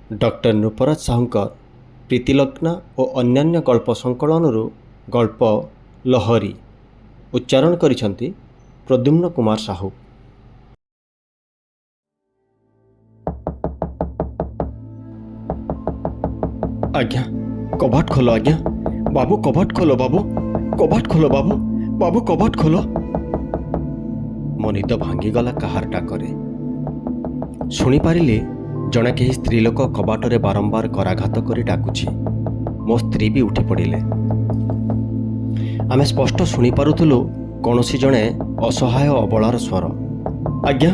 Doctor Nrupraj ସାହୁଙ୍କ ପ୍ରୀତିଲଗ୍ନା ଓ ଅନ୍ୟାନ୍ୟ ଗଳ୍ପ ସଂକଳନରୁ ଗଳ୍ପ ଲହରୀ ଉଚ୍ଚାରଣ କରିଛନ୍ତି ପ୍ରଦ୍ୟୁମ୍ନ କୁମାର ସାହୁ। ଆଜ୍ଞା କବାଟ ଖୋଲ, ଆଜ୍ଞା ବାବୁ କବାଟ ଖୋଲ, ବାବୁ କବାଟ ଖୋଲ, ବାବୁ ବାବୁ କବାଟ ଖୋଲ। ମୋ ନିଦ ଭାଙ୍ଗିଗଲା କାହାର ଡାକରେ। ଶୁଣିପାରିଲି ଜଣେ କେହି ସ୍ତ୍ରୀ ଲୋକ କବାଟରେ ବାରମ୍ବାର କରାଘାତ କରି ଡାକୁଛି। ମୋ ସ୍ତ୍ରୀ ବି ଉଠି ପଡ଼ିଲେ। ଆମେ ସ୍ପଷ୍ଟ ଶୁଣିପାରୁଥିଲୁ କୌଣସି ଜଣେ ଅସହାୟ ଅବଳାର ସ୍ୱର। ଆଜ୍ଞା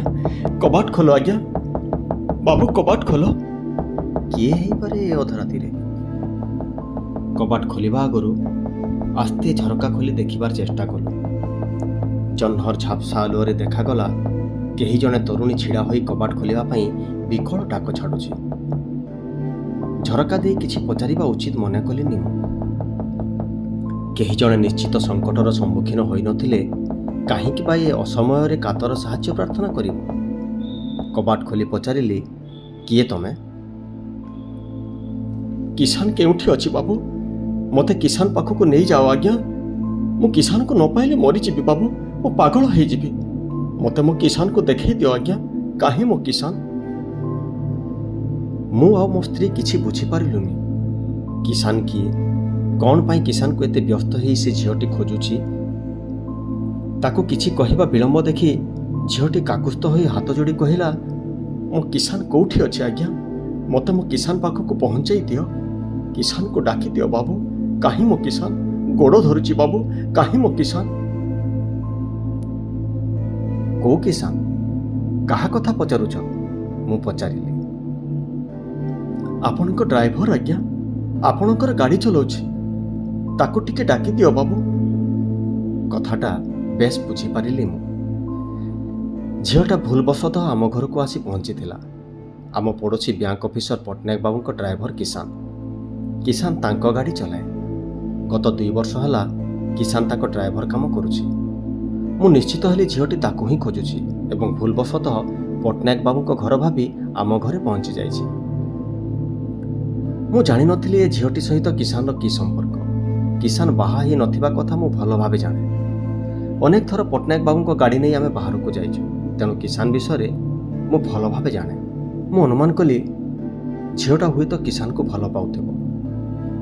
କବାଟ ଖୋଲ, ଆଜ୍ଞା ବାବୁ କବାଟ ଖୋଲ। କିଏ ହେଇପାରେ ଏ ଅଧରାତିରେ? କବାଟ ଖୋଲିବା ଆଗରୁ ଆସ୍ତେ ଝରକା ଖୋଲି ଦେଖିବାର ଚେଷ୍ଟା କଲୁ। ଜହ୍ନର ଝାପ୍ସା ଆଲୁଅରେ ଦେଖାଗଲା କେହି ଜଣେ ତରୁଣୀ ଛିଡ଼ା ହୋଇ କବାଟ ଖୋଲିବା ପାଇଁ ବିକଳ ଡାକ ଛାଡ଼ୁଛି। ଝରକା ଦେଇ କିଛି ପଚାରିବା ଉଚିତ ମନେ କଲିନି ମୁଁ। କେହି ଜଣେ ନିଶ୍ଚିତ ସଙ୍କଟର ସମ୍ମୁଖୀନ ହୋଇନଥିଲେ କାହିଁକି ବା ଏ ଅସମୟରେ କାତର ସାହାଯ୍ୟ ପ୍ରାର୍ଥନା କରିବ? କବାଟ ଖୋଲି ପଚାରିଲି, କିଏ ତମେ? କିଷାନ କେଉଁଠି ଅଛି ବାବୁ? ମୋତେ କିଷାନ ପାଖକୁ ନେଇଯାଅ ଆଜ୍ଞା। ମୁଁ କିଷାନକୁ ନ ପାଇଲେ ମରିଯିବି ବାବୁ, ମୁଁ ପାଗଳ ହେଇଯିବି। ମୋତେ ମୋ କିଷାନକୁ ଦେଖେଇ ଦିଅ ଆଜ୍ଞା। କାହିଁ ମୋ କିଷାନ? ମୁଁ ଆଉ ମୋ ସ୍ତ୍ରୀ କିଛି ବୁଝିପାରିଲୁନି। କିଷାନ କିଏ? କ'ଣ ପାଇଁ କିଷାନକୁ ଏତେ ବ୍ୟସ୍ତ ହେଇ ସେ ଝିଅଟି ଖୋଜୁଛି? ତାକୁ କିଛି କହିବା ବିଳମ୍ବ ଦେଖି ଝିଅଟି କାକୁସ୍ଥ ହୋଇ ହାତ ଯୋଡ଼ି କହିଲା, ମୋ କିଷାନ କେଉଁଠି ଅଛି ଆଜ୍ଞା? ମୋତେ ମୋ କିଷାନ ପାଖକୁ ପହଞ୍ଚାଇ ଦିଅ। କିଷାନକୁ ଡାକିଦିଅ ବାବୁ। କାହିଁ ମୋ କିଷାନ? ଗୋଡ଼ ଧରୁଛି ବାବୁ, କାହିଁ ମୋ କିଷାନ? କୋଉ କିଷାନ? କାହା କଥା ପଚାରୁଛ? ମୁଁ ପଚାରିଲି। ଆପଣଙ୍କ ଡ୍ରାଇଭର ଆଜ୍ଞା, ଆପଣଙ୍କର ଗାଡ଼ି ଚଲାଉଛି। ତାକୁ ଟିକେ ଡାକିଦିଅ ବାବୁ। କଥାଟା ବେଶ ବୁଝିପାରିଲି ମୁଁ। ଝିଅଟା ଭୁଲବଶତଃ ଆମ ଘରକୁ ଆସି ପହଞ୍ଚିଥିଲା। ଆମ ପଡ଼ୋଶୀ ବ୍ୟାଙ୍କ ଅଫିସର ପଟ୍ଟନାୟକ ବାବୁଙ୍କ ଡ୍ରାଇଭର କିଷାନ। କିଷାନ ତାଙ୍କ ଗାଡ଼ି ଚଲାଏ। ଗତ 2 ବର୍ଷ ହେଲା କିଷାନ ତାଙ୍କ ଡ୍ରାଇଭର କାମ କରୁଛି। ମୁଁ ନିଶ୍ଚିତ ହେଲି ଝିଅଟି ତାକୁ ହିଁ ଖୋଜୁଛି ଏବଂ ଭୁଲବଶତଃ ପଟ୍ଟନାୟକ ବାବୁଙ୍କ ଘର ଭାବି ଆମ ଘରେ ପହଞ୍ଚି ଯାଇଛି। ମୁଁ ଜାଣିନଥିଲି ଏ ଝିଅଟି ସହିତ କିଷାନର କି ସମ୍ପର୍କ। କିଷାନ ବାହା ହେଇ ନଥିବା କଥା ମୁଁ ଭଲ ଭାବେ ଜାଣେ। ଅନେକ ଥର ପଟ୍ଟନାୟକ ବାବୁଙ୍କ ଗାଡ଼ି ନେଇ ଆମେ ବାହାରକୁ ଯାଇଛୁ, ତେଣୁ କିଷାନ ବିଷୟରେ ମୁଁ ଭଲ ଭାବେ ଜାଣେ। ମୁଁ ଅନୁମାନ କଲି ଝିଅଟା ହୁଏତ କିଷାନକୁ ଭଲ ପାଉଥିବ।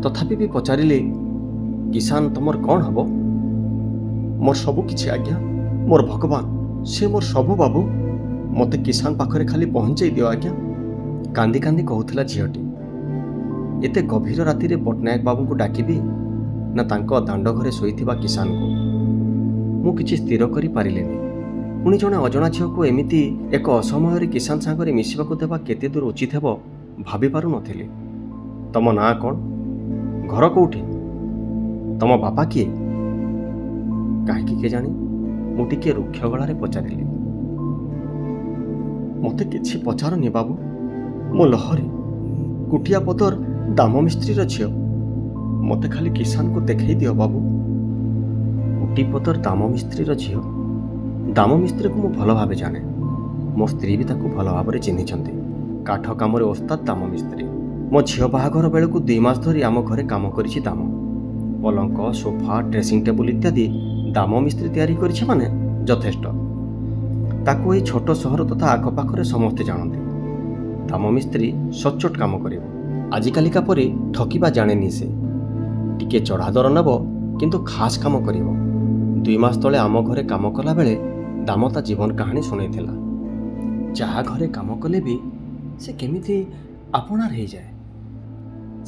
ତଥାପି ବି ପଚାରିଲି, କିଷାନ ତମର କ'ଣ ହବ? ମୋର ସବୁ କିଛି ଆଜ୍ଞା, ମୋର ଭଗବାନ, ସେ ମୋର ସବୁ ବାବୁ। ମୋତେ କିଷାନ ପାଖରେ ଖାଲି ପହଞ୍ଚାଇ ଦିଅ ଆଜ୍ଞା। କାନ୍ଦି କାନ୍ଦି କହୁଥିଲା ଝିଅଟି। ଏତେ ଗଭୀର ରାତିରେ ପଟ୍ଟନାୟକ ବାବୁଙ୍କୁ ଡାକିବି ନା ତାଙ୍କ ଦାଣ୍ଡ ଘରେ ଶୋଇଥିବା କିଷାନକୁ? ମୁଁ କିଛି ସ୍ଥିର କରିପାରିଲିନି। ପୁଣି ଜଣେ ଅଜଣା ଝିଅକୁ ଏମିତି ଏକ ଅସମୟରେ କିଷାନ ସାଙ୍ଗରେ ମିଶିବାକୁ ଦେବା କେତେ ଦୂର ଉଚିତ ହେବ ଭାବିପାରୁନଥିଲି। ତମ ନାଁ କ'ଣ? ଘର କେଉଁଠି? ତମ ବାପା କିଏ? କାହିଁକି କେଜାଣି ମୁଁ ଟିକିଏ ରୁକ୍ଷ ଗଳାରେ ପଚାରିଲି। ମୋତେ କିଛି ପଚାରନି ବାବୁ। ମୁଁ ଲହରୀ, କୁଟିଆ ପଦର ଦାମ ମିସ୍ତ୍ରୀର ଝିଅ। ମୋତେ ଖାଲି କିଷାନକୁ ଦେଖେଇ ଦିଅ ବାବୁ। କୁଟିପଦର ଦାମ ମିସ୍ତ୍ରୀର ଝିଅ? ଦାମ ମିସ୍ତ୍ରୀକୁ ମୁଁ ଭଲ ଭାବେ ଜାଣେ। ମୋ ସ୍ତ୍ରୀ ବି ତାକୁ ଭଲ ଭାବରେ ଚିହ୍ନିଛନ୍ତି। କାଠ କାମରେ ଓସ୍ତାଦ ଦାମ ମିସ୍ତ୍ରୀ। ମୋ ଝିଅ ବାହାଘର ବେଳକୁ 2 ମାସ ଧରି ଆମ ଘରେ କାମ କରିଛି ଦାମ। ପଲଙ୍କ, ସୋଫା, ଡ୍ରେସିଂ ଟେବୁଲ ଇତ୍ୟାଦି ଦାମ ମିସ୍ତ୍ରୀ ତିଆରି କରିଛି ମାନେ ଯଥେଷ୍ଟ। ତାକୁ ଏଇ ଛୋଟ ସହର ତଥା ଆଖପାଖରେ ସମସ୍ତେ ଜାଣନ୍ତି। ଦାମ ମିସ୍ତ୍ରୀ ସଚ୍ଚୋଟ କାମ କରିବ। ଆଜିକାଲିକା ପରି ଠକିବା ଜାଣେନି ସେ। ଟିକେ ଚଢ଼ା ଦର ନେବ, କିନ୍ତୁ ଖାସ୍ କାମ କରିବ। 2 ମାସ ତଳେ ଆମ ଘରେ କାମ କଲାବେଳେ ଦାମ ତା ଜୀବନ କାହାଣୀ ଶୁଣେଇଥିଲା। ଯାହା ଘରେ କାମ କଲେ ବି ସେ କେମିତି ଆପଣାର ହେଇଯାଏ।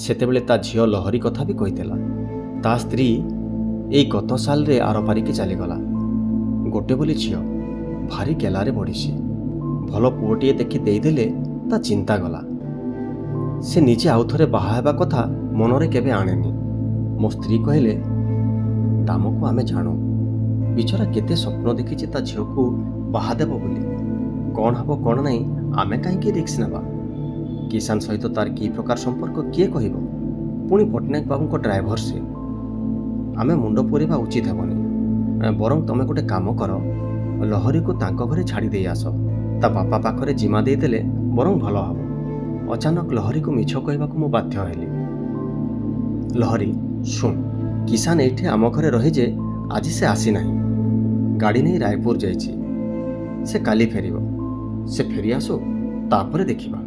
ସେତେବେଳେ ତା ଝିଅ ଲହରୀ କଥା ବି କହିଥିଲା। ତା ସ୍ତ୍ରୀ ଏଇ ଗତ ସାଲରେ ଆରପାରିକି ଚାଲିଗଲା। ଗୋଟେ ବୋଲି ଝିଅ, ଭାରି ଗେଲାରେ ବଢ଼ିଛି। ଭଲ ପୁଅଟିଏ ଦେଖି ଦେଇଦେଲେ ତା ଚିନ୍ତା ଗଲା। ସେ ନିଜେ ଆଉ ଥରେ ବାହା ହେବା କଥା ମନରେ କେବେ ଆଣେନି। ମୋ ସ୍ତ୍ରୀ କହିଲେ, ଦାମକୁ ଆମେ ଜାଣୁ। ବିଚରା କେତେ ସ୍ୱପ୍ନ ଦେଖିଛି ତା ଝିଅକୁ ବାହା ଦେବ ବୋଲି। କ'ଣ ହେବ କ'ଣ ନାହିଁ ଆମେ କାହିଁକି ରିକ୍ସ ନେବା? କିଷାନ ସହିତ ତାର କି ପ୍ରକାର ସମ୍ପର୍କ କିଏ କହିବ? ପୁଣି ପଟ୍ଟନାୟକ ବାବୁଙ୍କ ଡ୍ରାଇଭର ସେ। ଆମେ ମୁଣ୍ଡ ପୁରେଇବା ଉଚିତ ହେବନି। ବରଂ ତମେ ଗୋଟେ କାମ କର, ଲହରୀକୁ ତାଙ୍କ ଘରେ ଛାଡ଼ି ଦେଇ ଆସ। ତା ବାପା ପାଖରେ ଜିମା ଦେଇଦେଲେ ବରଂ ଭଲ ହେବ। ଅଚାନକ ଲହରୀକୁ ମିଛ କହିବାକୁ ମୁଁ ବାଧ୍ୟ ହେଲି। ଲହରୀ, ଶୁଣ, କିଷାନ ଏଇଠି ଆମ ଘରେ ରହି ଯେ ଆଜି ସେ ଆସିନାହିଁ। ଗାଡ଼ି ନେଇ ରାୟପୁର ଯାଇଛି। ସେ କାଲି ଫେରିବ। ସେ ଫେରି ଆସୁ, ତାପରେ ଦେଖିବା।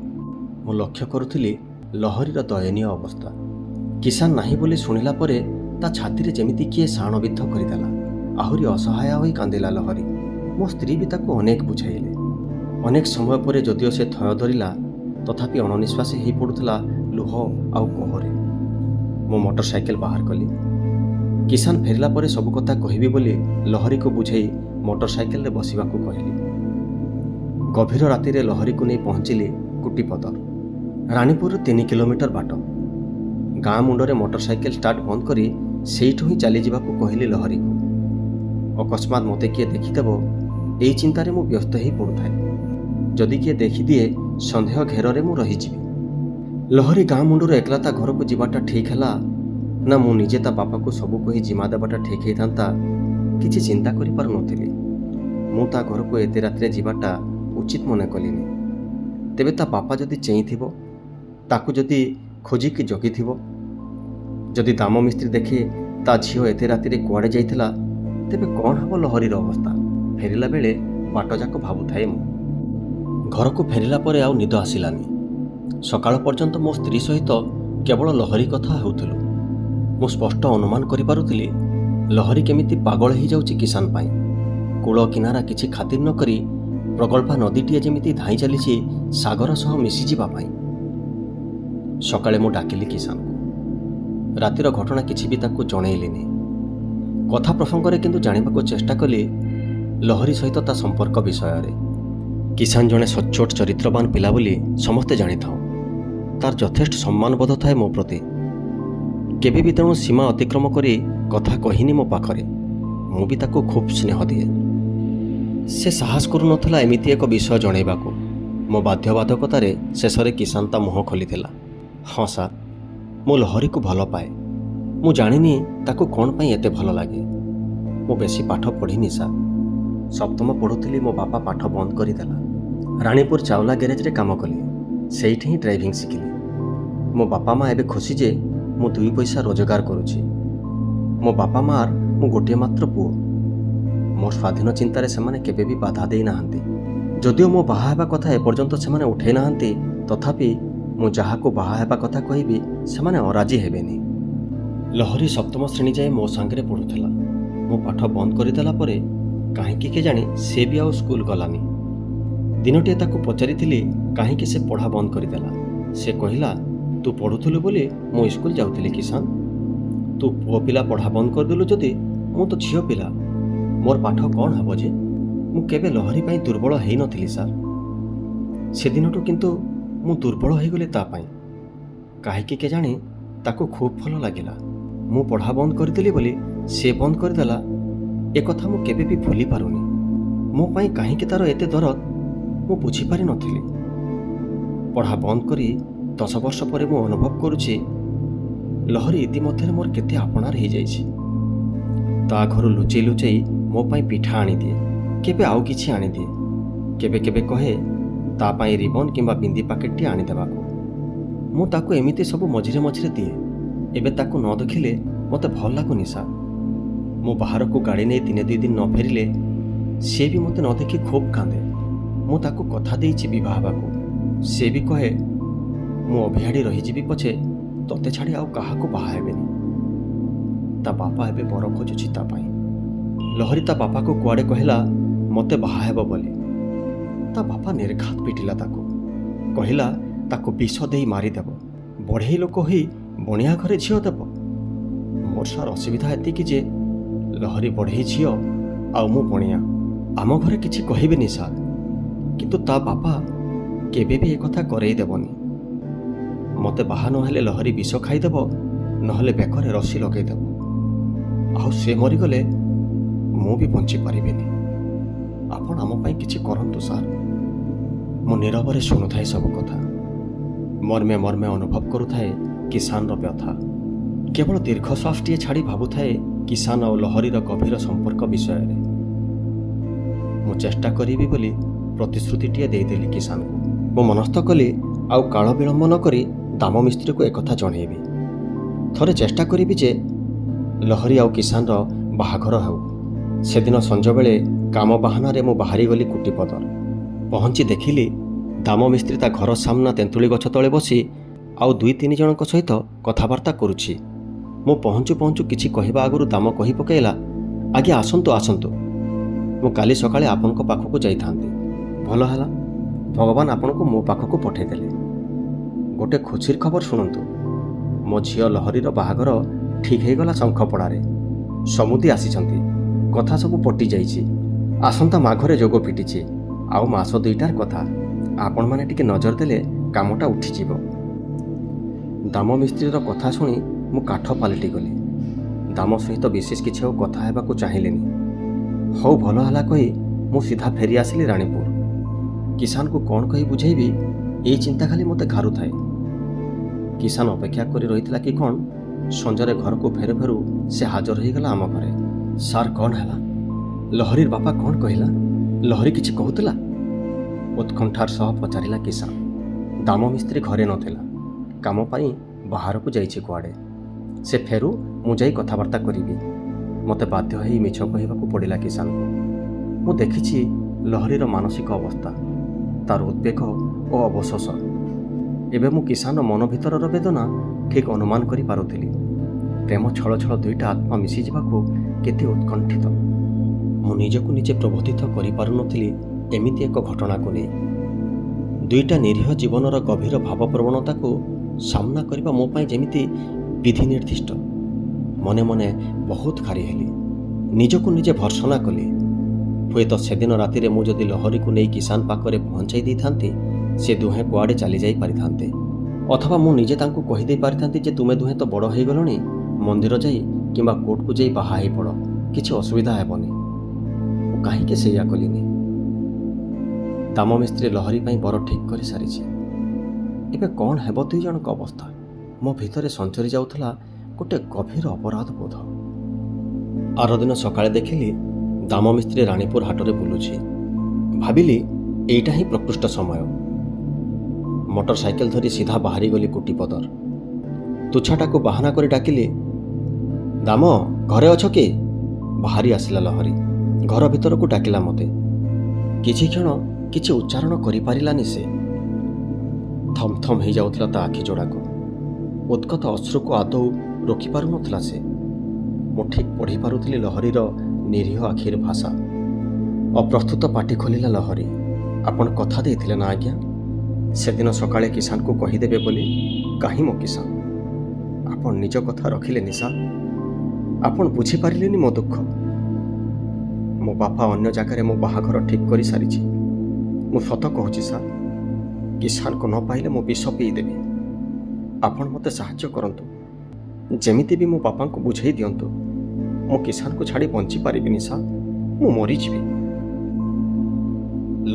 ମୁଁ ଲକ୍ଷ୍ୟ କରୁଥିଲି ଲହରୀର ଦୟନୀୟ ଅବସ୍ଥା। କିଷାନ ନାହିଁ ବୋଲି ଶୁଣିଲା ପରେ ତା ଛାତିରେ ଯେମିତି କିଏ ଶାଣବିଦ୍ଧ କରିଦେଲା। ଆହୁରି ଅସହାୟ ହୋଇ କାନ୍ଦିଲା ଲହରୀ। ମୋ ସ୍ତ୍ରୀ ବି ତାକୁ ଅନେକ ବୁଝାଇଲେ। ଅନେକ ସମୟ ପରେ ଯଦିଓ ସେ ଥୟ ଧରିଲା, ତଥାପି ଅଣନିଶ୍ୱାସୀ ହେଇ ପଡ଼ୁଥିଲା ଲୁହ ଆଉ କୋହରେ। ମୁଁ ମୋଟର ସାଇକେଲ ବାହାର କଲି। କିଷାନ ଫେରିଲା ପରେ ସବୁ କଥା କହିବି ବୋଲି ଲହରୀକୁ ବୁଝେଇ ମୋଟର ସାଇକେଲରେ ବସିବାକୁ କହିଲି। ଗଭୀର ରାତିରେ ଲହରୀକୁ ନେଇ ପହଞ୍ଚିଲି କୁଟିପଦର। ରାଣୀପୁରରୁ 3 କିଲୋମିଟର ବାଟ। ଗାଁ ମୁଣ୍ଡରେ ମୋଟର ସାଇକେଲ ଷ୍ଟାର୍ଟ ବନ୍ଦ କରି ସେଇଠୁ ହିଁ ଚାଲିଯିବାକୁ କହିଲି ଲହରୀକୁ। ଅକସ୍ମାତ୍ ମୋତେ କିଏ ଦେଖିଦେବ, ଏଇ ଚିନ୍ତାରେ ମୁଁ ବ୍ୟସ୍ତ ହେଇ ପଡ଼ୁଥାଏ। ଯଦି କିଏ ଦେଖିଦିଏ, ସନ୍ଦେହ ଘେରରେ ମୁଁ ରହିଯିବି। ଲହରୀ ଗାଁ ମୁଣ୍ଡରୁ ଏକଲା ତା ଘରକୁ ଯିବାଟା ଠିକ୍ ହେଲା ନା ମୁଁ ନିଜେ ତା ବାପାକୁ ସବୁ କହି ଜିମା ଦେବାଟା ଠିକ୍ ହେଇଥାନ୍ତା, କିଛି ଚିନ୍ତା କରିପାରୁନଥିଲି। ମୁଁ ତା ଘରକୁ ଏତେ ରାତିରେ ଯିବାଟା ଉଚିତ ମନେ କଲିନି। ତେବେ ତା ବାପା ଯଦି ଚେଇଁଥିବ, ତାକୁ ଯଦି ଖୋଜିକି ଜଗିଥିବ, ଯଦି ଦାମ ମିସ୍ତ୍ରୀ ଦେଖି ତା ଝିଅ ଏତେ ରାତିରେ କୁଆଡ଼େ ଯାଇଥିଲା, ତେବେ କ'ଣ ହେବ ଲହରୀର ଅବସ୍ଥା? ଫେରିଲା ବେଳେ ବାଟଯାକ ଭାବୁଥାଏ ମୁଁ। ଘରକୁ ଫେରିଲା ପରେ ଆଉ ନିଦ ଆସିଲାନି। ସକାଳ ପର୍ଯ୍ୟନ୍ତ ମୋ ସ୍ତ୍ରୀ ସହିତ କେବଳ ଲହରୀ କଥା ହେଉଥିଲୁ। ମୁଁ ସ୍ପଷ୍ଟ ଅନୁମାନ କରିପାରୁଥିଲି ଲହରୀ କେମିତି ପାଗଳ ହେଇଯାଉଛି କିଷାନ ପାଇଁ। କୂଳ କିନାରା କିଛି ଖାତିର ନ କରି ପ୍ରଗଳ୍ଭା ନଦୀଟିଏ ଯେମିତି ଧାଇଁ ଚାଲିଛି ସାଗର ସହ ମିଶିଯିବା ପାଇଁ। ସକାଳେ ମୁଁ ଡାକିଲି କିଷାନକୁ। ରାତିର ଘଟଣା କିଛି ବି ତାକୁ ଜଣେଇଲିନି। କଥା ପ୍ରସଙ୍ଗରେ କିନ୍ତୁ ଜାଣିବାକୁ ଚେଷ୍ଟା କଲି ଲହରୀ ସହିତ ତା ସମ୍ପର୍କ ବିଷୟରେ। କିଷାନ ଜଣେ ସଚ୍ଚୋଟ ଚରିତ୍ରବାନ ପିଲା ବୋଲି ସମସ୍ତେ ଜାଣିଥାଉ। ତାର ଯଥେଷ୍ଟ ସମ୍ମାନବୋଧ ଥାଏ ମୋ ପ୍ରତି। କେବେ ବି ତେଣୁ ସୀମା ଅତିକ୍ରମ କରି କଥା କହିନି ମୋ ପାଖରେ। ମୁଁ ବି ତାକୁ ଖୁବ୍ ସ୍ନେହ ଦିଏ। ସେ ସାହସ କରୁନଥିଲା ଏମିତି ଏକ ବିଷୟ ଜଣେଇବାକୁ। ମୋ ବାଧ୍ୟବାଧକତାରେ ଶେଷରେ କିଷାନ ତା ମୁହଁ ଖୋଲିଥିଲା। ହଁ ସାର୍, ମୁଁ ଲହରୀକୁ ଭଲ ପାଏ। ମୁଁ ଜାଣିନି ତାକୁ କ'ଣ ପାଇଁ ଏତେ ଭଲ ଲାଗେ। ମୁଁ ବେଶୀ ପାଠ ପଢ଼ିନି ସାର୍। ସପ୍ତମ ପଢ଼ୁଥିଲି, ମୋ ବାପା ପାଠ ବନ୍ଦ କରିଦେଲା। ରାଣୀପୁର ଚାଉଲା ଗ୍ୟାରେଜରେ କାମ କଲି। ସେଇଠି ହିଁ ଡ୍ରାଇଭିଂ ଶିଖିଲି। ମୋ ବାପା ମା' ଏବେ ଖୁସି ଯେ ମୁଁ 2 ପଇସା ରୋଜଗାର କରୁଛି। ମୋ ବାପା ମା'ର ମୁଁ ଗୋଟିଏ ମାତ୍ର ପୁଅ। ମୋ ସ୍ୱାଧୀନ ଚିନ୍ତାରେ ସେମାନେ କେବେ ବି ବାଧା ଦେଇନାହାନ୍ତି। ଯଦିଓ ମୋ ବାହା ହେବା କଥା ଏପର୍ଯ୍ୟନ୍ତ ସେମାନେ ଉଠାଇ ନାହାନ୍ତି, ତଥାପି ମୁଁ ଯାହାକୁ ବାହା ହେବା କଥା କହିବି ସେମାନେ ଅରାଜି ହେବେନି। ଲହରୀ ସପ୍ତମ ଶ୍ରେଣୀ ଯାଏ ମୋ ସାଙ୍ଗରେ ପଢ଼ୁଥିଲା। ମୁଁ ପାଠ ବନ୍ଦ କରିଦେଲା ପରେ କାହିଁକି କେଜାଣି ସେ ବି ଆଉ ସ୍କୁଲ ଗଲାନି। ଦିନଟିଏ ତାକୁ ପଚାରିଥିଲି କାହିଁକି ସେ ପଢ଼ା ବନ୍ଦ କରିଦେଲା। ସେ କହିଲା, ତୁ ପଢ଼ୁଥିଲୁ ବୋଲି ମୁଁ ସ୍କୁଲ ଯାଉଥିଲି କିଷାନ। ତୁ ପୁଅ ପିଲା ପଢ଼ା ବନ୍ଦ କରିଦେଲୁ ଯଦି ମୁଁ ତ ଝିଅ ପିଲା, ମୋର ପାଠ କ'ଣ ହେବ ଯେ? ମୁଁ କେବେ ଲହରୀ ପାଇଁ ଦୁର୍ବଳ ହେଇନଥିଲି ସାର୍। ସେଦିନଠୁ କିନ୍ତୁ ମୁଁ ଦୁର୍ବଳ ହେଇଗଲି ତା ପାଇଁ। କାହିଁକି କେଜାଣି ତାକୁ ଖୁବ୍ ଭଲ ଲାଗିଲା। ମୁଁ ପଢ଼ା ବନ୍ଦ କରିଦେଲି ବୋଲି ସେ ବନ୍ଦ କରିଦେଲା, ଏକଥା ମୁଁ କେବେ ବି ଭୁଲି ପାରୁନି। ମୋ ପାଇଁ କାହିଁକି ତାର ଏତେ ଦରଦ ମୁଁ ବୁଝିପାରିନଥିଲି। ପଢ଼ା ବନ୍ଦ କରି 10 ବର୍ଷ ପରେ ମୁଁ ଅନୁଭବ କରୁଛି ଲହରୀ ଇତିମଧ୍ୟରେ ମୋର କେତେ ଆପଣାର ହେଇଯାଇଛି। ତା ଘରୁ ଲୁଚେଇ ଲୁଚେଇ ମୋ ପାଇଁ ପିଠା ଆଣିଦିଏ, କେବେ ଆଉ କିଛି ଆଣିଦିଏ। କେବେ କେବେ କହେ ତା ପାଇଁ ରିବନ୍ କିମ୍ବା ବିନ୍ଦି ପ୍ୟାକେଟଟି ଆଣିଦେବାକୁ। ମୁଁ ତାକୁ ଏମିତି ସବୁ ମଝିରେ ମଝିରେ ଦିଏ। ଏବେ ତାକୁ ନ ଦେଖିଲେ ମୋତେ ଭଲ ଲାଗୁନି ସାର୍। ମୁଁ ବାହାରକୁ ଗାଡ଼ି ନେଇ 1-2 ଦିନ ନ ଫେରିଲେ ସେ ବି ମୋତେ ନ ଦେଖି ଖୁବ୍ କାନ୍ଦେ। ମୁଁ ତାକୁ କଥା ଦେଇଛି ବିବାହ ହେବାକୁ। ସେ ବି କହେ ମୁଁ ଅଭିଆଡ଼ି ରହିଯିବି ପଛେ ତୋତେ ଛାଡ଼ି ଆଉ କାହାକୁ ବାହା ହେବେନି। ତା ବାପା ଏବେ ବର ଖୋଜୁଛି ତା ପାଇଁ। ଲହରୀ ତା ବାପାକୁ କୁଆଡ଼େ କହିଲା ମୋତେ ବାହା ହେବ ବୋଲି। ତା ବାପା ନିର୍ଘାତ ପିଟିଲା ତାକୁ। କହିଲା ତାକୁ ବିଷ ଦେଇ ମାରିଦେବ। ବଢ଼େଇ ଲୋକ ହୋଇ ବଣିଆ ଘରେ ଝିଅ ଦେବ। ମୋର ସାର୍ ଅସୁବିଧା ଏତିକି ଯେ ଲହରୀ ବଢ଼େଇ ଝିଅ ଆଉ ମୁଁ ବଣିଆ। ଆମ ଘରେ କିଛି କହିବେନି ସାର୍, କିନ୍ତୁ ତା ବାପା କେବେ ବି ଏକଥା କରେଇ ଦେବନି। ମୋତେ ବାହା ନହେଲେ ଲହରୀ ବିଷ ଖାଇଦେବ, ନହେଲେ ବେକରେ ରସି ଲଗେଇଦେବ। ଆଉ ସେ ମରିଗଲେ ମୁଁ ବି ବଞ୍ଚିପାରିବିନି। ଆପଣ ଆମ ପାଇଁ କିଛି କରନ୍ତୁ ସାର୍। ମୁଁ ନୀରବରେ ଶୁଣୁଥାଏ ସବୁ କଥା। ମର୍ମେ ମର୍ମେ ଅନୁଭବ କରୁଥାଏ କିଷାନର ବ୍ୟଥା। କେବଳ ଦୀର୍ଘଶ୍ୱାସଟିଏ ଛାଡ଼ି ଭାବୁଥାଏ କିଷାନ ଆଉ ଲହରୀର ଗଭୀର ସମ୍ପର୍କ ବିଷୟରେ। ମୁଁ ଚେଷ୍ଟା କରିବି ବୋଲି ପ୍ରତିଶ୍ରୁତିଟିଏ ଦେଇଦେଲି କିଷାନକୁ। ମୁଁ ମନସ୍ଥ କଲି ଆଉ କାଳ ବିଳମ୍ବ ନ କରି ଦାମ ମିସ୍ତ୍ରୀକୁ ଏକଥା ଜଣେଇବି। ଥରେ ଚେଷ୍ଟା କରିବି ଯେ ଲହରୀ ଆଉ କିଷାନର ବାହାଘର ହେଉ। ସେଦିନ ସଞ୍ଜବେଳେ କାମ ବାହାନାରେ ମୁଁ ବାହାରିଗଲି କୁଟିପଦର। ପହଞ୍ଚି ଦେଖିଲି ଦାମ ମିସ୍ତ୍ରୀ ତା ଘର ସାମ୍ନା ତେନ୍ତୁଳି ଗଛ ତଳେ ବସି ଆଉ 2-3 ଜଣଙ୍କ ସହିତ କଥାବାର୍ତ୍ତା କରୁଛି। ମୁଁ ପହଞ୍ଚୁ ପହଞ୍ଚୁ କିଛି କହିବା ଆଗରୁ ଦାମ କହି ପକାଇଲା, ଆଜ୍ଞା ଆସନ୍ତୁ ଆସନ୍ତୁ, ମୁଁ କାଲି ସକାଳେ ଆପଣଙ୍କ ପାଖକୁ ଯାଇଥାନ୍ତି। ଭଲ ହେଲା, ଭଗବାନ ଆପଣଙ୍କୁ ମୋ ପାଖକୁ ପଠାଇଦେଲେ। ଗୋଟେ ଖୁସିର ଖବର ଶୁଣନ୍ତୁ, ମୋ ଝିଅ ଲହରୀର ବାହାଘର ଠିକ୍ ହେଇଗଲା ଶଙ୍ଖପଡ଼ାରେ। ସମୁଦି ଆସିଛନ୍ତି, କଥା ସବୁ ପଟି ଯାଇଛି। ଆସନ୍ତା ମାଘରେ ଯୋଗ ଫିଟିଛି। ଆଉ ମାସ 2ଟାର କଥା, ଆପଣମାନେ ଟିକେ ନଜର ଦେଲେ କାମଟା ଉଠିଯିବ। ଦାମ ମିସ୍ତ୍ରୀର କଥା ଶୁଣି ମୁଁ କାଠ ପାଲଟିଗଲି। ଦାମ ସହିତ ବିଶେଷ କିଛି ଆଉ କଥା ହେବାକୁ ଚାହିଁଲିନି। ହଉ ଭଲ ହେଲା କହି ମୁଁ ସିଧା ଫେରି ଆସିଲି ରାଣୀପୁର। କିଷାନକୁ କ'ଣ କହି ବୁଝେଇବି, ଏଇ ଚିନ୍ତା ଖାଲି ମୋତେ ଘାରୁଥାଏ। କିଷାନ ଅପେକ୍ଷା କରି ରହିଥିଲା କି କ'ଣ, ସଞ୍ଜରେ ଘରକୁ ଫେରୁ ଫେରୁ ସେ ହାଜର ହୋଇଗଲା ଆମ ଘରେ। ସାର୍ କ'ଣ ହେଲା? ଲହରୀର ବାପା କ'ଣ କହିଲା? ଲହରୀ କିଛି କହୁଥିଲା? ଉତ୍କଣ୍ଠାର ସହ ପଚାରିଲା କିଷାନ। ଦାମ ମିସ୍ତ୍ରୀ ଘରେ ନଥିଲା, କାମ ପାଇଁ ବାହାରକୁ ଯାଇଛି କୁଆଡ଼େ। ସେ ଫେରୁ ମୁଁ ଯାଇ କଥାବାର୍ତ୍ତା କରିବି। ମୋତେ ବାଧ୍ୟ ହୋଇ ମିଛ କହିବାକୁ ପଡ଼ିଲା କିଷାନକୁ। ମୁଁ ଦେଖିଛି ଲହରୀର ମାନସିକ ଅବସ୍ଥା, ତାର ଉଦ୍ବେଗ ଓ ଅବଶୋଷ। ଏବେ ମୁଁ କିଷାନର ମନ ଭିତରର ବେଦନା ଠିକ୍ ଅନୁମାନ କରିପାରୁଥିଲି। ପ୍ରେମ ଛଳ ଛଳ 2ଟା ଆତ୍ମା ମିଶିଯିବାକୁ କେତେ ଉତ୍କଣ୍ଠିତ। ମୁଁ ନିଜକୁ ନିଜେ ପ୍ରବୋଧିତ କରିପାରୁନଥିଲି ଏମିତି ଏକ ଘଟଣାକୁ ନେଇ। 2ଟା ନିରୀହ ଜୀବନର ଗଭୀର ଭାବପ୍ରବଣତାକୁ ସାମ୍ନା କରିବା ମୋ ପାଇଁ ଯେମିତି ବିଧି ନିର୍ଦ୍ଦିଷ୍ଟ। ମନେ ମନେ ବହୁତ ଖାରି ହେଲି, ନିଜକୁ ନିଜେ ଭର୍ସନା କଲି। ହୁଏତ ସେଦିନ ରାତିରେ ମୁଁ ଯଦି ଲହରୀକୁ ନେଇ କିଷାନ ପାଖରେ ପହଞ୍ଚାଇ ଦେଇଥାନ୍ତି, ସେ ଦୁହେଁ କୁଆଡ଼େ ଚାଲିଯାଇ ପାରିଥାନ୍ତେ। ଅଥବା ମୁଁ ନିଜେ ତାଙ୍କୁ କହିଦେଇ ପାରିଥାନ୍ତି ଯେ ତୁମେ ଦୁହେଁ ତ ବଡ଼ ହୋଇଗଲଣି, ମନ୍ଦିର ଯାଇ କିମ୍ବା କୋର୍ଟକୁ ଯାଇ ବାହା ହେଇପଡ଼, କିଛି ଅସୁବିଧା ହେବନି। ମୁଁ କାହିଁକି ସେଇଆ କଲିନି? ଦାମ ମିସ୍ତ୍ରୀ ଲହରୀ ପାଇଁ ବର ଠିକ୍ କରିସାରିଛି। ଏବେ କ'ଣ ହେବ 2 ଜଣଙ୍କ ଅବସ୍ଥା? ମୋ ଭିତରେ ସଞ୍ଚରି ଯାଉଥିଲା ଗୋଟେ ଗଭୀର ଅପରାଧ ବୋଧ। ଆରଦିନ ସକାଳେ ଦେଖିଲି ଦାମ ମିସ୍ତ୍ରୀ ରାଣୀପୁର ହାଟରେ ବୁଲୁଛି। ଭାବିଲି ଏଇଟା ହିଁ ପ୍ରକୃଷ୍ଟ ସମୟ। ମୋଟର ସାଇକେଲ ଧରି ସିଧା ବାହାରିଗଲି କୁଟିପଦର। ତୁଚ୍ଛାଟାକୁ ବାହାନା କରି ଡାକିଲି, ଦାମ ଘରେ ଅଛ କି? ବାହାରି ଆସିଲା ଲହରୀ। ଘର ଭିତରକୁ ଡାକିଲା ମୋତେ। କିଛି କ୍ଷଣ କିଛି ଉଚ୍ଚାରଣ କରିପାରିଲାନି ସେ। ଥମ୍ ଥମ୍ ହେଇଯାଉଥିଲା ତା ଆଖି ଯୋଡ଼ାକ। ଉଦ୍ଗତ ଅଶ୍ରୁକୁ ଆଦୌ ରୋକିପାରୁନଥିଲା ସେ। ମୁଁ ଠିକ୍ ପଢ଼ିପାରୁଥିଲି ଲହରୀର ନିରୀହ ଆଖିର ଭାଷା। ଅପ୍ରସ୍ତୁତ ପାଟି ଖୋଲିଲା ଲହରୀ। ଆପଣ କଥା ଦେଇଥିଲେ ନା ଆଜ୍ଞା, ସେଦିନ ସକାଳେ କିଷାନକୁ କହିଦେବେ ବୋଲି। କାହିଁ ମୋ କିଷାନ, ଆପଣ ନିଜ କଥା ରଖିଲେନି ସାର୍। ଆପଣ ବୁଝିପାରିଲେନି ମୋ ଦୁଃଖ। ମୋ ବାପା ଅନ୍ୟ ଜାଗାରେ ମୋ ବାହାଘର ଠିକ୍ କରିସାରିଛି। ମୁଁ ସତ କହୁଛି ସାର୍, କିଷାନକୁ ନ ପାଇଲେ ମୁଁ ବିଷ ପିଇଦେବି। ଆପଣ ମୋତେ ସାହାଯ୍ୟ କରନ୍ତୁ, ଯେମିତି ବି ମୋ ବାପାଙ୍କୁ ବୁଝେଇ ଦିଅନ୍ତୁ। ମୁଁ କିଷାନକୁ ଛାଡ଼ି ବଞ୍ଚିପାରିବିନି ସାର୍, ମୁଁ ମରିଯିବି।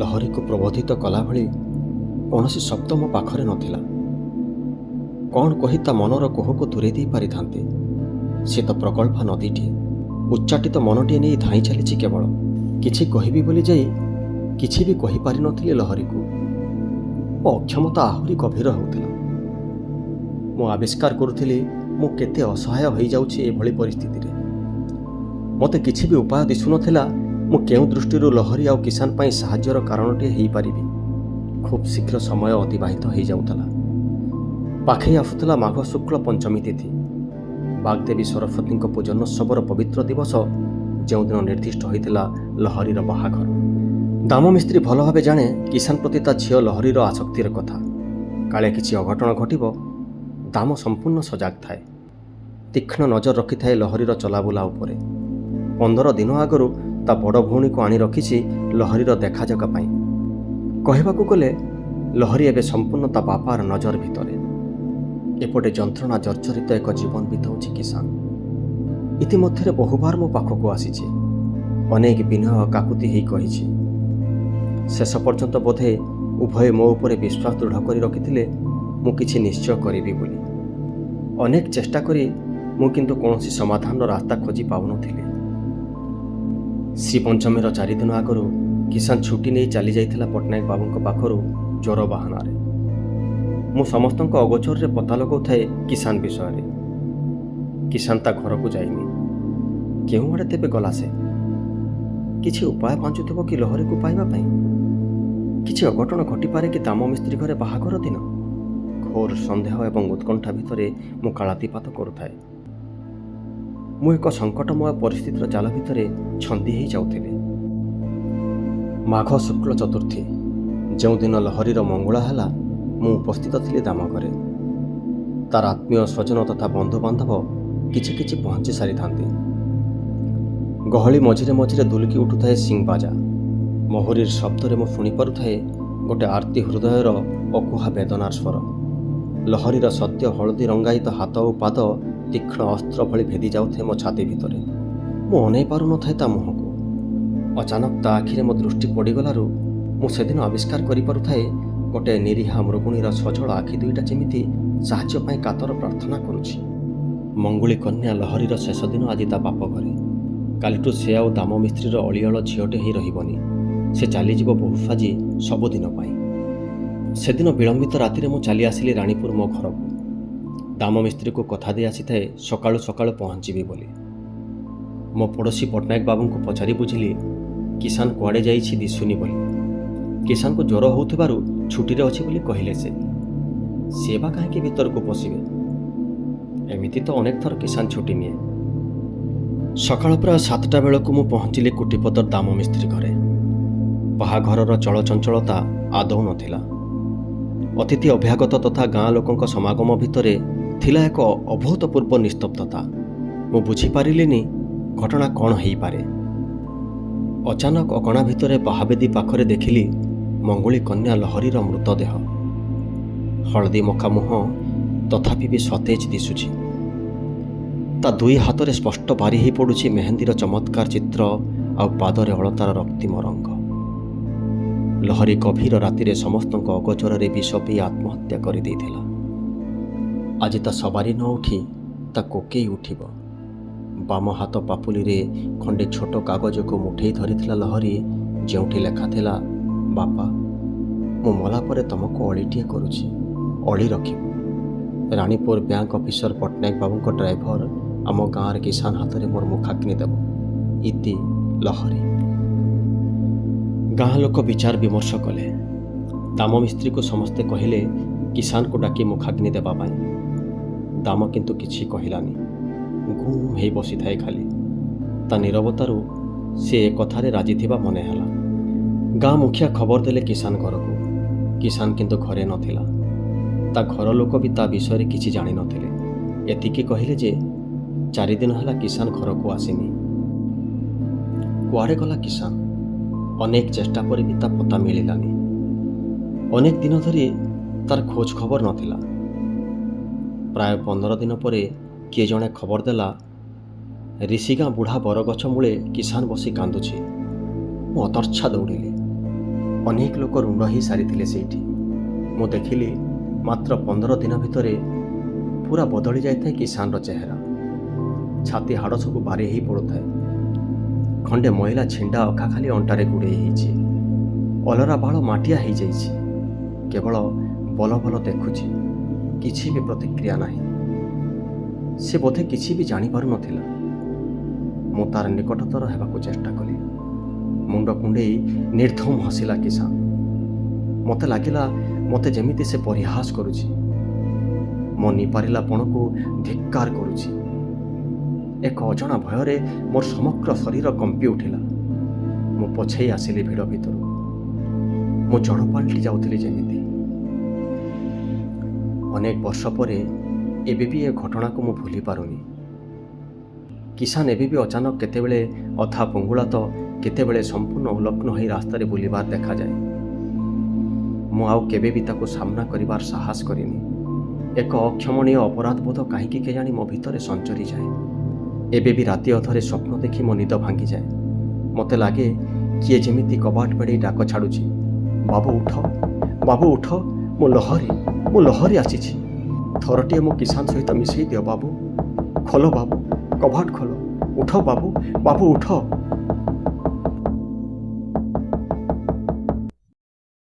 ଲହରୀକୁ ପ୍ରବୋଧିତ କଲାଭଳି କୌଣସି ଶବ୍ଦ ମୋ ପାଖରେ ନଥିଲା। କ'ଣ କହି ତା ମନର କୋହକୁ ଦୂରେଇ ଦେଇ ପାରିଥାନ୍ତି? ସେ ତ ପ୍ରଗଳ୍ଭା ନଦୀଟିଏ, ଉଚ୍ଚାଟିତ ମନଟିଏ ନେଇ ଧାଇଁ ଚାଲିଛି କେବଳ। କିଛି କହିବି ବୋଲି ଯାଇ କିଛି ବି କହିପାରିନଥିଲି ଲହରୀକୁ। ମୋ ଅକ୍ଷମତା ଆହୁରି ଗଭୀର ହେଉଥିଲା। ମୁଁ ଆବିଷ୍କାର କରୁଥିଲି ମୁଁ କେତେ ଅସହାୟ ହୋଇଯାଉଛି ଏଭଳି ପରିସ୍ଥିତିରେ। ମୋତେ କିଛି ବି ଉପାୟ ଦିଶୁନଥିଲା ମୁଁ କେଉଁ ଦୃଷ୍ଟିରୁ ଲହରୀ ଆଉ କିଷାନ ପାଇଁ ସାହାଯ୍ୟର କାରଣଟିଏ ହେଇପାରିବି। ଖୁବ୍ ଶୀଘ୍ର ସମୟ ଅତିବାହିତ ହେଇଯାଉଥିଲା। ପାଖେଇ ଆସୁଥିଲା ମାଘ ଶୁକ୍ଳ ପଞ୍ଚମୀ ତିଥି, ବାଗ୍ଦେବୀ ସରସ୍ୱତୀଙ୍କ ପୂଜନୋତ୍ସବର ପବିତ୍ର ଦିବସ, ଯେଉଁଦିନ ନିର୍ଦ୍ଦିଷ୍ଟ ହୋଇଥିଲା ଲହରୀର ବାହାଘର। ଦାମ ମିସ୍ତ୍ରୀ ଭଲ ଭାବେ ଜାଣେ କିଷାନ ପ୍ରତି ତା ଝିଅ ଲହରୀର ଆସକ୍ତିର କଥା। କାଳେ କିଛି ଅଘଟଣ ଘଟିବ, ଦାମ ସମ୍ପୂର୍ଣ୍ଣ ସଜାଗ ଥାଏ। ତୀକ୍ଷ୍ଣ ନଜର ରଖିଥାଏ ଲହରୀର ଚଲାବୁଲା ଉପରେ। 15 ଦିନ ଆଗରୁ ତା ବଡ଼ ଭଉଣୀକୁ ଆଣି ରଖିଛି ଲହରୀର ଦେଖାଯୋଗ ପାଇଁ। କହିବାକୁ ଗଲେ ଲହରୀ ଏବେ ସମ୍ପୂର୍ଣ୍ଣ ତା ବାପାର ନଜର ଭିତରେ। ଏପଟେ ଯନ୍ତ୍ରଣା ଜର୍ଜରିତ ଏକ ଜୀବନ ବିତାଉଛି କିଷାନ। ଇତିମଧ୍ୟରେ ବହୁବାର ମୋ ପାଖକୁ ଆସିଛି, ଅନେକ ବିନୟ କାକୁତି ହେଇ କହିଛି। ଶେଷ ପର୍ଯ୍ୟନ୍ତ ବୋଧେ ଉଭୟ ମୋ ଉପରେ ବିଶ୍ୱାସ ଦୃଢ଼ କରି ରଖିଥିଲେ ମୁଁ କିଛି ନିଶ୍ଚୟ କରିବି ବୋଲି। ଅନେକ ଚେଷ୍ଟା କରି ମୁଁ କିନ୍ତୁ କୌଣସି ସମାଧାନର ରାସ୍ତା ଖୋଜି ପାଉନଥିଲି। ଶ୍ରୀପଞ୍ଚମୀର 4 ଦିନ ଆଗରୁ କିଷାନ ଛୁଟି ନେଇ ଚାଲି ଯାଇଥିଲା ପଟ୍ଟନାୟକ ବାବୁଙ୍କ ପାଖରୁ ଜ୍ୱର ବାହାନାରେ। ମୁଁ ସମସ୍ତଙ୍କ ଅଗୋଚରରେ ପତା ଲଗାଉଥାଏ କିଷାନ ବିଷୟରେ। କିଷାନ ତା ଘରକୁ ଯାଇନି। କେଉଁଆଡ଼େ ତେବେ ଗଲା ସେ? କିଛି ଉପାୟ ପାଞ୍ଚୁଥିବ କି ଲହରୀକୁ ପାଇବା ପାଇଁ? କିଛି ଅଘଟଣ ଘଟିପାରେ କି ଦାମ ମିସ୍ତ୍ରୀ ଘରେ ବାହାଘର ଦିନ? ଘୋର ସନ୍ଦେହ ଏବଂ ଉତ୍କଣ୍ଠା ଭିତରେ ମୁଁ କାଳାତିପାତ କରୁଥାଏ। ମୁଁ ଏକ ସଙ୍କଟମୟ ପରିସ୍ଥିତିର ଜାଲ ଭିତରେ ଛନ୍ଦି ହେଇ ଯାଉଥିଲି। ମାଘ ଶୁକ୍ଳ ଚତୁର୍ଥୀ, ଯେଉଁଦିନ ଲହରୀର ମଙ୍ଗୁଳା ହେଲା, ମୁଁ ଉପସ୍ଥିତ ଥିଲି ଦାମ ଘରେ। ତାର ଆତ୍ମୀୟ ସ୍ୱଜନ ତଥା ବନ୍ଧୁବାନ୍ଧବ କିଛି କିଛି ପହଞ୍ଚି ସାରିଥାନ୍ତି। ଗହଳି ମଝିରେ ମଝିରେ ଦୁଲକି ଉଠୁଥାଏ ସିଂ ବାଜା। ମହୁରୀର ଶବ୍ଦରେ ମୁଁ ଶୁଣିପାରୁଥାଏ ଗୋଟେ ଆର୍ତ୍ତି ହୃଦୟର ଅକୁହା ବେଦନାର ସ୍ୱର। ଲହରୀର ସଦ୍ୟ ହଳଦୀ ରଙ୍ଗାୟିତ ହାତ ଓ ପାଦ ତୀକ୍ଷ୍ଣ ଅସ୍ତ୍ର ଭଳି ଭେଦି ଯାଉଥାଏ ମୋ ଛାତି ଭିତରେ। ମୁଁ ଅନେଇ ପାରୁନଥାଏ ତା ମୁହଁକୁ। ଅଚାନକ ତା ଆଖିରେ ମୋ ଦୃଷ୍ଟି ପଡ଼ିଗଲାରୁ ମୁଁ ସେଦିନ ଆବିଷ୍କାର କରିପାରୁଥାଏ ଗୋଟେ ନିରୀହା ମୃଗୁଣୀର ସଜଳ ଆଖି ଦୁଇଟା ଯେମିତି ସାହାଯ୍ୟ ପାଇଁ କାତର ପ୍ରାର୍ଥନା କରୁଛି। ମଙ୍ଗୁଳି କନ୍ୟା ଲହରୀର ଶେଷ ଦିନ ଆଜି ତା ବାପ ଘରେ। କାଲିଠୁ ସେ ଆଉ ଦାମ ମିସ୍ତ୍ରୀର ଅଳିଅଳ ଝିଅଟେ ହେଇ ରହିବନି। ସେ ଚାଲିଯିବ ବୋହୂ ସାଜି ସବୁଦିନ ପାଇଁ। ସେଦିନ ବିଳମ୍ବିତ ରାତିରେ ମୁଁ ଚାଲି ଆସିଲି ରାଣୀପୁର ମୋ ଘରକୁ। ଦାମ ମିସ୍ତ୍ରୀକୁ କଥା ଦେଇ ଆସିଥାଏ ସକାଳୁ ସକାଳୁ ପହଞ୍ଚିବି ବୋଲି। ମୋ ପଡ଼ୋଶୀ ପଟ୍ଟନାୟକ ବାବୁଙ୍କୁ ପଚାରି ବୁଝିଲି କିଷାନ କୁଆଡ଼େ ଯାଇଛି ଦିଶୁନି ବୋଲି। କିଷାନକୁ ଜ୍ୱର ହେଉଥିବାରୁ ଛୁଟିରେ ଅଛି ବୋଲି କହିଲେ ସେ ବା କାହିଁକି ଭିତରକୁ ପଶିବେ? ଏମିତି ତ ଅନେକ ଥର କିଷାନ ଛୁଟି ନିଏ। ସକାଳ ପ୍ରାୟ 7ଟା ବେଳକୁ ମୁଁ ପହଞ୍ଚିଲି କୁଟିପଦର ଦାମ ମିସ୍ତ୍ରୀ ଘରେ। ବାହାଘରର ଚଳଚଞ୍ଚଳତା ଆଦୌ ନଥିଲା। ଅତିଥି ଅଭ୍ୟାଗତ ତଥା ଗାଁ ଲୋକଙ୍କ ସମାଗମ ଭିତରେ ଥିଲା ଏକ ଅଭୂତପୂର୍ବ ନିସ୍ତବ୍ଧତା। ମୁଁ ବୁଝିପାରିଲିନି ଘଟଣା କ'ଣ ହେଇପାରେ। ଅଚାନକ ଅଗଣା ଭିତରେ ବାହାବେଦୀ ପାଖରେ ଦେଖିଲି ମଙ୍ଗୁଳି କନ୍ୟା ଲହରୀର ମୃତଦେହ। ହଳଦୀ ମଖା ମୁହଁ ତଥାପି ବି ସତେଜ ଦିଶୁଛି। ତା ଦୁଇ ହାତରେ ସ୍ପଷ୍ଟ ବାରି ହେଇ ପଡ଼ୁଛି ମେହେନ୍ଦୀର ଚମତ୍କାର ଚିତ୍ର ଆଉ ପାଦରେ ଅଳତାର ରକ୍ତିମ ରଙ୍ଗ। ଲହରୀ ଗଭୀର ରାତିରେ ସମସ୍ତଙ୍କ ଅଗୋଚରରେ ବିଷ ପିଇ ଆତ୍ମହତ୍ୟା କରିଦେଇଥିଲା। ଆଜି ତା ସବାରି ନ ଉଠି ତା କୋକେଇ ଉଠିବ। ବାମ ହାତ ପାପୁଲିରେ ଖଣ୍ଡେ ଛୋଟ କାଗଜକୁ ମୁଠେଇ ଧରିଥିଲା ଲହରୀ, ଯେଉଁଠି ଲେଖାଥିଲା, ବାପା, ମୁଁ ମଲା ପରେ ତମକୁ ଅଳିଟିଏ କରୁଛି, ଅଳି ରଖିବୁ। ରାଣୀପୁର ବ୍ୟାଙ୍କ ଅଫିସର ପଟ୍ଟନାୟକ ବାବୁଙ୍କ ଡ୍ରାଇଭର ଆମ ଗାଁରେ କିଷାନ ହାତରେ ମୋର ମୁଖାଗ୍ନି ଦେବ। ଇତି ଲହରୀ। ଗାଁ ଲୋକ ବିଚାର ବିମର୍ଶ କଲେ। ଦାମ ମିସ୍ତ୍ରୀକୁ ସମସ୍ତେ କହିଲେ କିଷାନକୁ ଡାକି ମୁଖାଗ୍ନି ଦେବା ପାଇଁ। ଦାମ କିନ୍ତୁ କିଛି କହିଲାନି। ଗୁମ୍ ହେଇ ବସିଥାଏ ଖାଲି। ତା ନୀରବତାରୁ ସେ ଏ କଥାରେ ରାଜି ଥିବା ମନେ ହେଲା। ଗାଁ ମୁଖିଆ ଖବର ଦେଲେ କିଷାନ ଘରକୁ। କିଷାନ କିନ୍ତୁ ଘରେ ନଥିଲା। ତା ଘର ଲୋକ ବି ତା ବିଷୟରେ କିଛି ଜାଣିନଥିଲେ। ଏତିକି କହିଲେ ଯେ 4 ଦିନ ହେଲା କିଷାନ ଘରକୁ ଆସିନି। କୁଆଡ଼େ ଗଲା କିଷାନ? ଅନେକ ଚେଷ୍ଟା ପରେ ବି ତା ପତା ମିଳିଲାନି। ଅନେକ ଦିନ ଧରି ତାର ଖୋଜ ଖବର ନଥିଲା। ପ୍ରାୟ 15 ଦିନ ପରେ କିଏ ଜଣେ ଖବର ଦେଲା, ରିଷିଗାଁ ବୁଢ଼ା ବରଗଛ ମୂଳେ କିଷାନ ବସି କାନ୍ଦୁଛି। ମୁଁ ଅତର୍ଚ୍ଛା ଦୌଡ଼ିଲି। ଅନେକ ଲୋକ ରୁଣ୍ଡ ହେଇ ସାରିଥିଲେ ସେଇଠି। ମୁଁ ଦେଖିଲି ମାତ୍ର 15 ଦିନ ଭିତରେ ପୁରା ବଦଳି ଯାଇଥାଏ କିଷାନର ଚେହେରା। ଛାତି ହାଡ଼ ସବୁ ବାରି ହେଇ ପଡ଼ୁଥାଏ। ଖଣ୍ଡେ ମଇଳା ଛିଣ୍ଡା ଅଖା ଖାଲି ଅଣ୍ଟାରେ ଗୁଡ଼େଇ ହେଇଛି। ଅଲରା ବାଳ ମାଟିଆ ହେଇଯାଇଛି। କେବଳ ବଲ ବଲ ଦେଖୁଛି। କିଛି ବି ପ୍ରତିକ୍ରିୟା ନାହିଁ। ସେ ବୋଧେ କିଛି ବି ଜାଣିପାରୁନଥିଲା। ମୁଁ ତାର ନିକଟତର ହେବାକୁ ଚେଷ୍ଟା କଲି। ମୁଣ୍ଡ କୁଣ୍ଡେଇ ନିର୍ଧୂମ ହସିଲା କିଷାନ। ମୋତେ ଲାଗିଲା ମୋତେ ଯେମିତି ସେ ପରିହାସ କରୁଛି। ମୋ ନିପାରିଲା ପଣକୁ ଧିକ୍କାର କରୁଛି। ଏକ ଅଜଣା ଭୟରେ ମୋର ସମଗ୍ର ଶରୀର କମ୍ପି ଉଠିଲା। ମୁଁ ପଛେଇ ଆସିଲି ଭିଡ଼ ଭିତରୁ। ମୁଁ ଜଡ଼ ପାଲଟି ଯାଉଥିଲି ଯେମିତି। ଅନେକ ବର୍ଷ ପରେ ଏବେ ବି ଏ ଘଟଣାକୁ ମୁଁ ଭୁଲି ପାରୁନି। କିଷାନ ଏବେ ବି ଅଚାନକ କେତେବେଳେ ଅଧା ପଙ୍ଗୁଳା ତ କେତେବେଳେ ସମ୍ପୂର୍ଣ୍ଣ ଉଲଗ୍ନ ହୋଇ ରାସ୍ତାରେ ବୁଲିବାର ଦେଖାଯାଏ। ମୁଁ ଆଉ କେବେ ବି ତାକୁ ସାମ୍ନା କରିବାର ସାହସ କରିନି। ଏକ ଅକ୍ଷମଣୀୟ ଅପରାଧ ବୋଧ କାହିଁକି କେଜାଣି ମୋ ଭିତରେ ସଞ୍ଚରିଯାଏ। ଏବେ ବି ରାତି ଅଧରେ ସ୍ୱପ୍ନ ଦେଖି ମୋ ନିଦ ଭାଙ୍ଗିଯାଏ। ମୋତେ ଲାଗେ କିଏ ଯେମିତି କବାଟ ବେଢ଼େଇ ଡାକ ଛାଡ଼ୁଛି, ବାବୁ ଉଠ, ବାବୁ ଉଠ, ମୁଁ ଲହରୀ ଆସିଛି। ଥରଟିଏ ମୋ କିଷାନ ସହିତ ମିଶେଇ ଦିଅ ବାବୁ। ଖୋଲ ବାବୁ, କବାଟ ଖୋଲ, ଉଠ ବାବୁ, ବାବୁ ଉଠ।